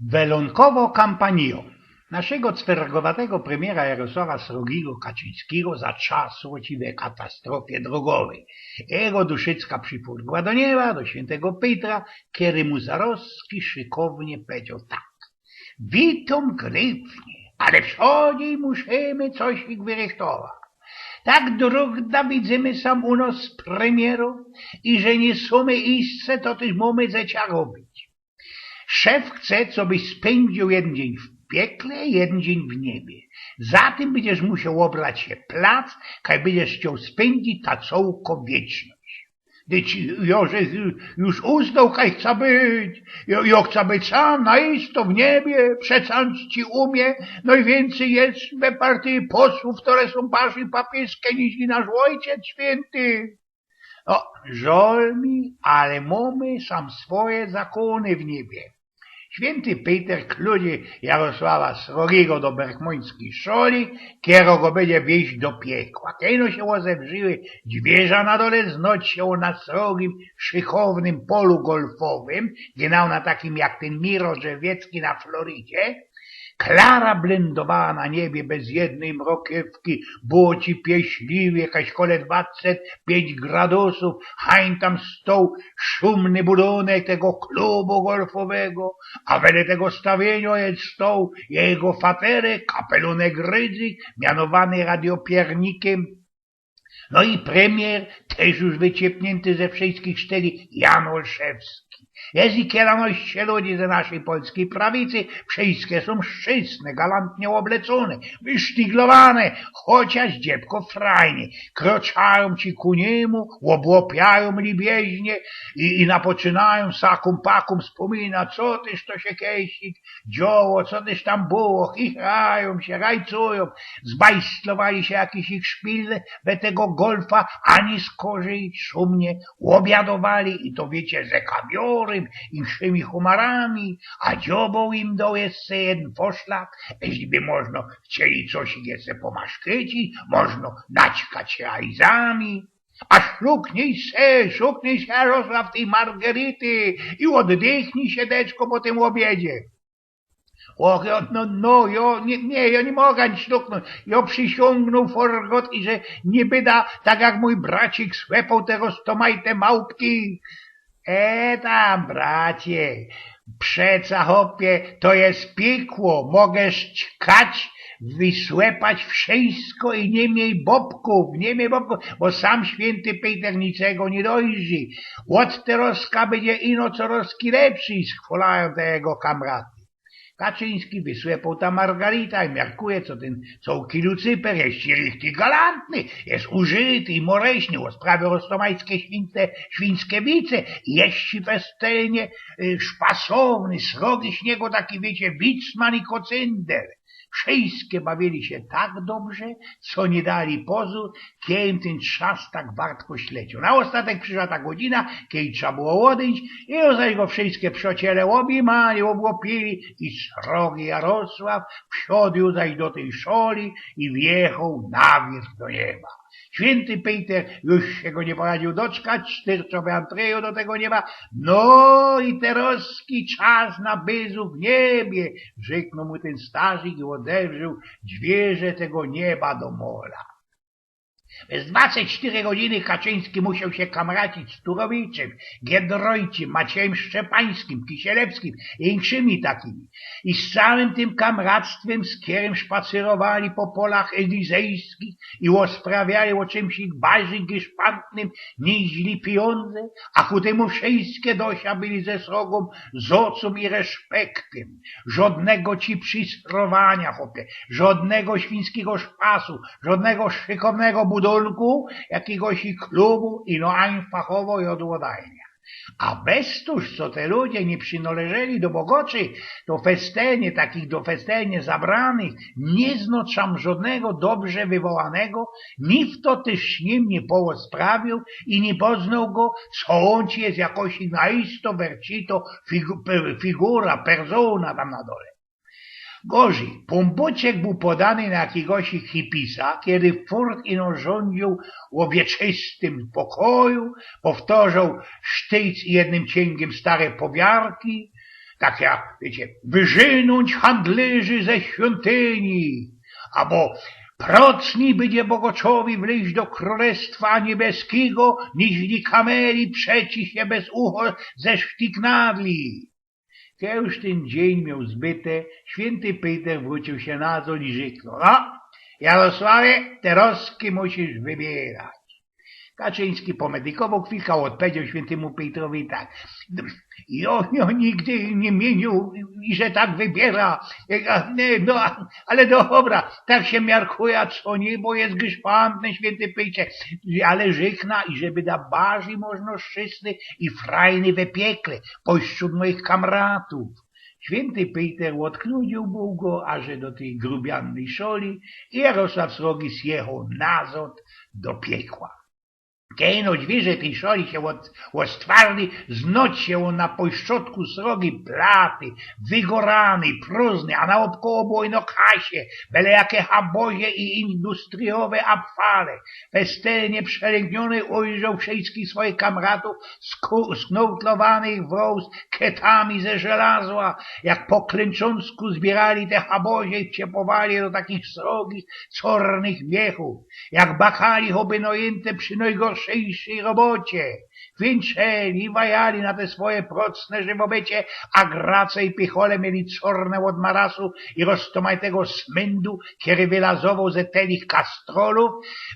Welonkowo kampanio. Naszego cwergowatego premiera Jarosława Srogiego Kaczyńskiego za czas właściwej katastrofie drogowej. Jego duszycka przypłynęła do nieba, do świętego Petra, kiedy mu Zarowski szykownie powiedział tak. Witam gryfnie, ale wschodzie musimy coś ich wyrechtować. Tak drogda widzimy sam u nas premierą i że nie sumy isce, to też mamy zecia robić. Szef chce, co byś spędził jeden dzień w piekle, jeden dzień w niebie. Zatem będziesz musiał obrać się plac, kaj będziesz chciał spędzić ta całko wieczność. Dyć Jorzech już uznał, kaj chce być. Ja chcę być sam, naisto w niebie, przecanć ci umie, no i więcej jest we partii posłów, które są parzy papieskie niż i nasz ojciec święty. No, żal mi, ale mamy sam swoje zakony w niebie. Święty Peter kludzie Jarosława Srogiego do berchmońskiej szoli, kiero go będzie wieść do piekła. Kieno się ozewrzyły dźwierza na dole, znoć się na srogim, szychownym polu golfowym, genau na takim jak ten Miro Drzewiecki na Florydzie. Klara blendowała na niebie bez jednej mrokiewki, było ci pieśliwie, jakaś kole 25 gradusów, hań tam stoł szumny budunek tego klubu golfowego, a wele tego stawienia jest stoł jego faterek, kapelunek Rydzyk, mianowany radiopiernikiem. No i premier, też już wyciepnięty ze wszystkich szteli, Jan Olszewski. Jest i kielaności ludzi ze naszej polskiej prawicy, wszystkie są szczycne, galantnie obleczone, wysztyglowane, chociaż dziebko frajnie, kroczają ci ku niemu, łobłopiają libieźnie i napoczynają sakum pakum wspomina, co tyż to się kiedyś działo, co tyż tam było, chichrają się, rajcują, zbajstlowali się jakiś ich szpilne, we tego golfa, ani skorzy szumnie, obiadowali i to wiecie, ze kawiorem i wszymi humarami, a dziobą im do jeszcze jeden poszlak, jeśli można chcieli coś jeszcze pomaszkyci, można naćkać rajzami. A szuknij się Jarosław tej Margerity i oddychnij się deczko po tym obiedzie. Och, ja nie mogę sztuknąć. Ja przysiągnął forgot i że nie byda, tak jak mój bracik słepał te roztomajte małpki. Tam, bracie, przeca hopie, to jest piekło, mogę ćkać, wysłepać wszystko i nie miej bobków, bo sam święty Peter niczego nie dojrzy. Od teroska będzie ino coraz lepszy, schwalają te jego kamraty. Kaczyński wysłepał ta Margarita i miarkuje, co ten całki Lucyper jest richtig galantny, jest użyty i moreśny, o sprawie roztomajskie świńskie wice, jeści festelnie, szpasowny, srogi śniego, taki wiecie, Wicman i Kocynder. Wszystkie bawili się tak dobrze, co nie dali pozór, kiedy ten czas tak wartko ślecił. Na ostatek przyszła ta godzina, kiedy trzeba było odejść i zaś go wszystkie przyjaciele obimali, obłopili i srogi Jarosław wsiadł zaś do tej szoli i wjechał na wierzch do nieba. Święty Peter już się go nie poradził doczkać, styrczowy Andrzeju do tego nieba. No i teroski czas na byzu w niebie, rzeknął mu ten starzyk i odewrzył dźwierze tego nieba do mola. Przez 24 godziny Kaczyński musiał się kamracić z Turowiczem, Giedroyciem, Maciejem Szczepańskim, Kisielewskim i innymi takimi. I z całym tym kamractwem, z którym szpacyrowali po polach elizejskich i osprawiali o czymś ich bardziej giszpantnym, nieźli pieniądze, a ku temu wszystkie dosia byli ze srogą z ocą i respektem. Żadnego ci przystrowania, chłopie, żadnego świńskiego szpasu, żadnego szykownego budownictwa, jakiegoś klubu i no ań fachowo i odłodajnia. A beztuż, co te ludzie nie przynależeli do bogoczy, do festenie, takich do festenie zabranych, nie znoczam żadnego dobrze wywołanego, ni w to też nim nie sprawił i nie poznał go, co on ci jest jakoś naisto vercito figura, persona tam na dole. Gorzej, Pombuczek był podany na jakiegoś hipisa, kiedy furt ino rządził o wieczystym pokoju, powtarzał sztyc jednym cięgiem stare powiarki, tak jak, wiecie, wyżynąć handlerzy ze świątyni, albo procni będzie bogaczowi wleźć do Królestwa Niebieskiego, niźli kameli przeci się bez ucho ze sztiknadli. Kiedy już ten dzień miał zbyte, święty Peter wrócił się na to i rzekł, no, Jarosławie, teraz musisz wybierać. Kaczyński pomedykował chwilkę, odpowiedział świętemu Petrowi tak. Ja nigdy nie mienił, że tak wybiera. No, ale dobra, tak się miarkuje, co nie, bo jest grzpantny święty Petrze. Ale żykna, i żeby da barzy można szczęsny i frajny we piekle, pośród moich kamratów. Święty Peter odknudził był go, aż do tej grubiannej szoli i Jarosław Srogi zjechał nazad do piekła. Kiedy dźwirze tej szoli się odstwarli, znoć się on na pośrodku srogi platy, wygorany, próżny, a naokoło bojno kasie, byle jakie habozie i industriowe abfale. Festelnie przelęgniony ujrzał wszystkich swoich kamratów sknątlowanych wraz ketami ze żelazła, jak po klęcząsku zbierali te habozie i wciepowali do takich srogich, czarnych miechów, jak bakali obynojęte przy najgorszej robocie, kwinczeli i wajali na te swoje procne żywobecie, a grace i pichole mieli czorne od marasu i roztomajtego smędu, kiedy wylazował ze telich kastrolów,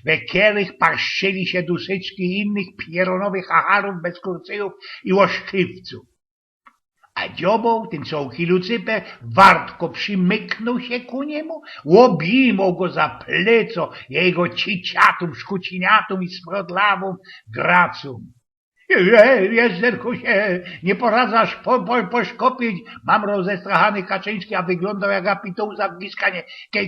we których parszczyli się dusyczki innych pieronowych acharów bez kurcyjów i łoszczywców. A dziobą, ten cołki Lucyper, wartko przymyknął się ku niemu, objął go za pleco, jego ciciatum, szkuciniatum i smrodlawą gracą. Jezderku się, nie poradzasz poszkopić, mamrał zestrachany Kaczyński, a wyglądał jak apitą za bliskanie.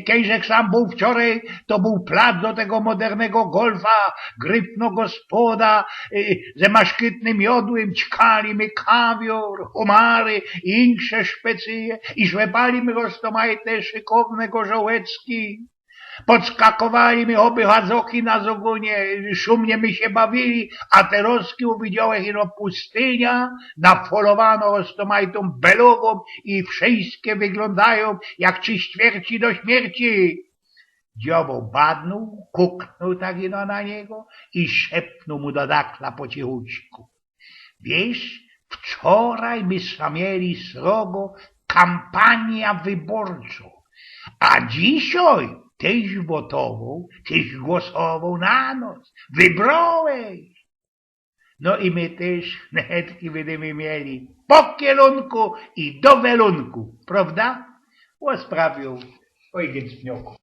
Kejżek sam był wczoraj, to był plac do tego modernego golfa, grypno gospoda, ze maszkytnym jodłem, ćkali my kawior, homary i insze szpecyje i żłebali my roztomajte szykowne gorzołecki. Podskakowali mi oby hadzoki na zogonie, szumnie my się bawili, a te roski uwidziałeś ino pustynia, nafolowano roztomajtą belową i wszystkie wyglądają jak 3/4 do śmierci. Dziobo badnął, kuknął tak ino na niego i szepnął mu do dakla po cichućku. Wiesz, wczoraj my mieli srogo kampania wyborczą, a dzisiaj tyś wotował, tyś głosował na nas, wybrałeś. No i my też netki będziemy mieli po kielunku i do welunku, prawda? Sprawił ojciec Pnioko.